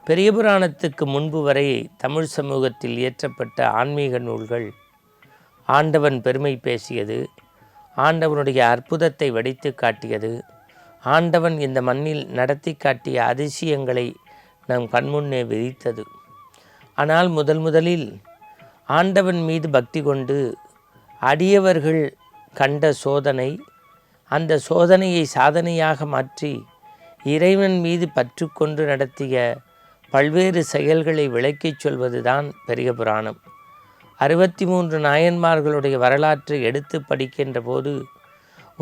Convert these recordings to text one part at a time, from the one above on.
பெரிய புராணத்துக்கு முன்பு வரை தமிழ் சமூகத்தில் இயற்றப்பட்ட ஆன்மீக நூல்கள் ஆண்டவன் பெருமை பேசியது, ஆண்டவனுடைய அற்புதத்தை வடித்து காட்டியது, ஆண்டவன் இந்த மண்ணில் நடத்தி காட்டிய அதிசயங்களை நம் கண்முன்னே விதித்தது. ஆனால் முதலில் ஆண்டவன் மீது பக்தி கொண்டு அடியவர்கள் கண்ட சோதனை, அந்த சோதனையை சாதனையாக மாற்றி இறைவன் மீது பற்று கொண்டு நடத்திய பல்வேறு செயல்களை விளக்கிச் சொல்வதுதான் பெரிய புராணம். 63 நாயன்மார்களுடைய வரலாற்றை எடுத்து படிக்கின்ற போது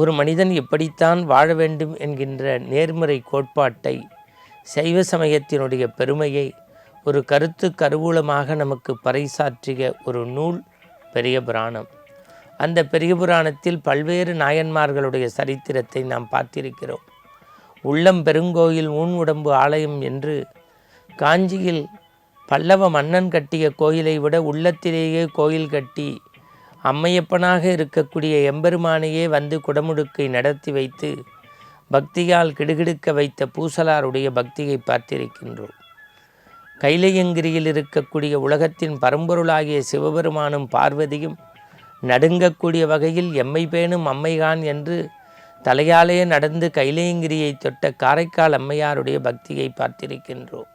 ஒரு மனிதன் எப்படித்தான் வாழ வேண்டும் என்கின்ற நேர்முறை கோட்பாட்டை, சைவ சமயத்தினுடைய பெருமையை ஒரு கருத்து கருவூலமாக நமக்கு பறைசாற்றிய ஒரு நூல் பெரிய புராணம். அந்த பெரிய புராணத்தில் பல்வேறு நாயன்மார்களுடைய சரித்திரத்தை நாம் பார்த்திருக்கிறோம். உள்ளம் பெருங்கோயில் ஊன் உடம்பு ஆலயம் என்று காஞ்சியில் பல்லவ மன்னன் கட்டிய கோயிலை விட உள்ளத்திலேயே கோயில் கட்டி அம்மையப்பனாக இருக்கக்கூடிய எம்பெருமானையே வந்து குடமுடுக்கை நடத்தி வைத்து பக்தியால் கிடுகிடுக்க வைத்த பூசலாருடைய பக்தியை பார்த்திருக்கின்றோம். கைலையங்கிரியில் இருக்கக்கூடிய உலகத்தின் பரம்பொருளாகிய சிவபெருமானும் பார்வதியும் நடுங்கக்கூடிய வகையில் எம்மை பேணும் அம்மைகான் என்று தலையாலே நடந்து கைலையங்கிரியை தொட்ட காரைக்கால் அம்மையாருடைய பக்தியை பார்த்திருக்கின்றோம்.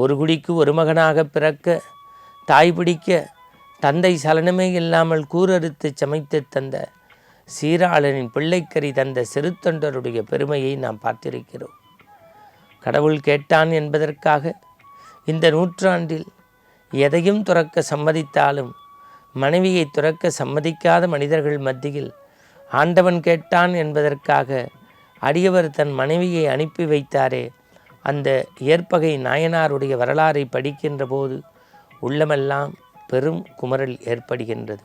ஒரு குடிக்கு ஒரு மகனாக பிறக்க, தாய் பிடிக்க தந்தை சலனமே இல்லாமல் கூரறுத்து சமைத்து தந்த சீராளனின் பிள்ளைக்கறி தந்த சிறுத்தொண்டருடைய பெருமையை நாம் பார்த்திருக்கிறோம். கடவுள் கேட்டான் என்பதற்காக இந்த நூற்றாண்டில் எதையும் துறக்க சம்மதித்தாலும் மனைவியை துறக்க சம்மதிக்காத மனிதர்கள் மத்தியில் ஆண்டவன் கேட்டான் என்பதற்காக அடியவர் தன் மனைவியை அனுப்பி வைத்தாரே, அந்த ஏற்பகை நாயனாருடைய வரலாறை படிக்கின்ற போது உள்ளமெல்லாம் பெரும் குமரல் ஏற்படுகின்றது.